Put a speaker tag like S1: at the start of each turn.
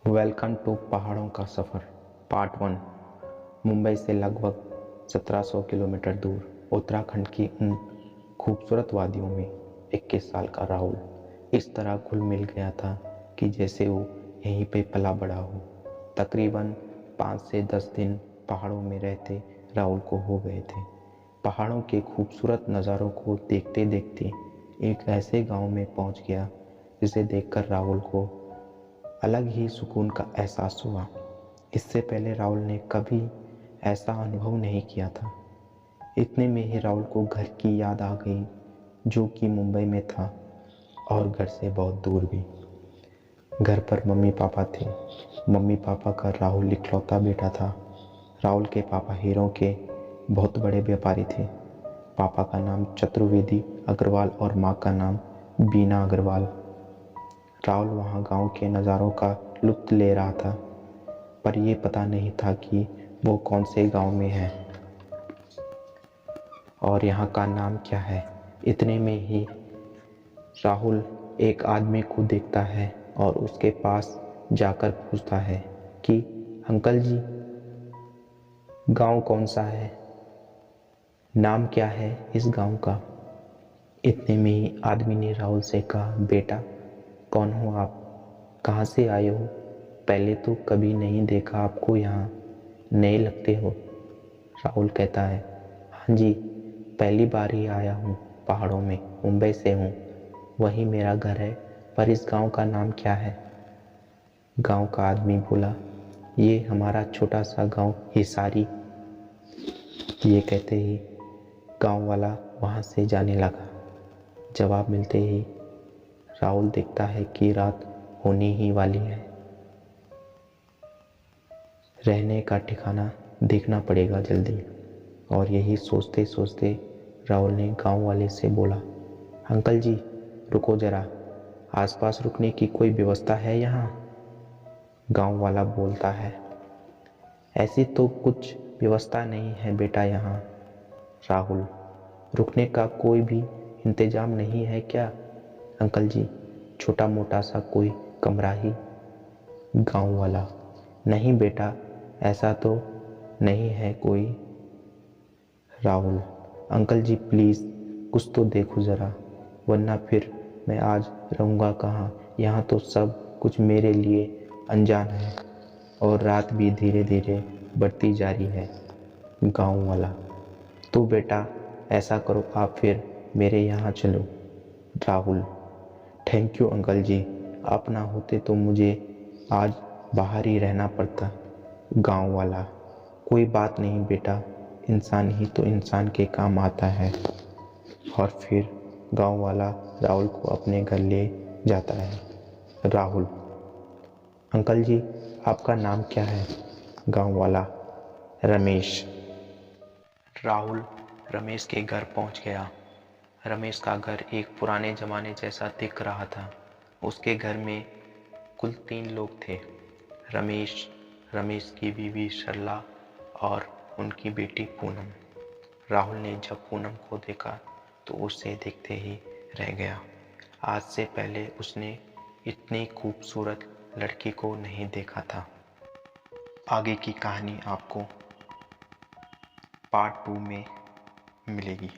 S1: Welcome to पहाड़ों का सफ़र part 1। Mumbai से लगभग 1700 किलोमीटर दूर उत्तराखंड की उन खूबसूरत वादियों में 21 साल का राहुल इस तरह घुल मिल गया था कि जैसे वो यहीं पे पला बड़ा हो। तकरीबन 5 से 10 दिन पहाड़ों में रहते राहुल को हो गए थे। पहाड़ों के खूबसूरत नज़ारों को देखते देखते एक ऐसे गांव में पहुंच गया जिसे देखकर राहुल को अलग ही सुकून का एहसास हुआ। इससे पहले राहुल ने कभी ऐसा अनुभव नहीं किया था। इतने में ही राहुल को घर की याद आ गई, जो कि मुंबई में था और घर से बहुत दूर भी। घर पर मम्मी पापा थे। मम्मी पापा का राहुल इकलौता बेटा था। राहुल के पापा हीरों के बहुत बड़े व्यापारी थे। पापा का नाम चतुर्वेदी अग्रवाल और माँ का नाम बीना अग्रवाल। राहुल वहाँ गांव के नज़ारों का लुत्फ़ ले रहा था, पर यह पता नहीं था कि वो कौन से गांव में है और यहाँ का नाम क्या है। इतने में ही राहुल एक आदमी को देखता है और उसके पास जाकर पूछता है कि अंकल जी, गांव कौन सा है, नाम क्या है इस गांव का। इतने में ही आदमी ने राहुल से कहा, बेटा कौन हो आप, कहाँ से आए हो, पहले तो कभी नहीं देखा आपको, यहाँ नए लगते हो। राहुल कहता है, हाँ जी, पहली बार ही आया हूँ पहाड़ों में, मुंबई से हूँ, वही मेरा घर है, पर इस गांव का नाम क्या है। गांव का आदमी बोला, ये हमारा छोटा सा गांव हिसारी। ये कहते ही गांव वाला वहाँ से जाने लगा। जवाब मिलते ही राहुल देखता है कि रात होने ही वाली है। रहने का ठिकाना देखना पड़ेगा जल्दी। और यही सोचते सोचते राहुल ने गांव वाले से बोला, अंकल जी रुको ज़रा, आसपास रुकने की कोई व्यवस्था है यहाँ। गांव वाला बोलता है, ऐसी तो कुछ व्यवस्था नहीं है बेटा यहाँ। राहुल, रुकने का कोई भी इंतज़ाम नहीं है क्या अंकल जी, छोटा मोटा सा कोई कमरा ही। गांव वाला, नहीं बेटा, ऐसा तो नहीं है कोई। राहुल, अंकल जी प्लीज़ कुछ तो देखो ज़रा, वरना फिर मैं आज रहूँगा कहाँ। यहाँ तो सब कुछ मेरे लिए अनजान है और रात भी धीरे धीरे बढ़ती जा रही है। गांव वाला, तो बेटा ऐसा करो आप फिर मेरे यहाँ चलो। राहुल, थैंक यू अंकल जी, आप ना होते तो मुझे आज बाहर ही रहना पड़ता। गांव वाला, कोई बात नहीं बेटा, इंसान ही तो इंसान के काम आता है। और फिर गांव वाला राहुल को अपने घर ले जाता है। राहुल, अंकल जी आपका नाम क्या है। गांव वाला, रमेश। राहुल रमेश के घर पहुंच गया। रमेश का घर एक पुराने ज़माने जैसा दिख रहा था। उसके घर में कुल 3 लोग थे, रमेश, रमेश की बीवी सरला और उनकी बेटी पूनम। राहुल ने जब पूनम को देखा तो उसे देखते ही रह गया। आज से पहले उसने इतनी खूबसूरत लड़की को नहीं देखा था। आगे की कहानी आपको पार्ट 2 में मिलेगी।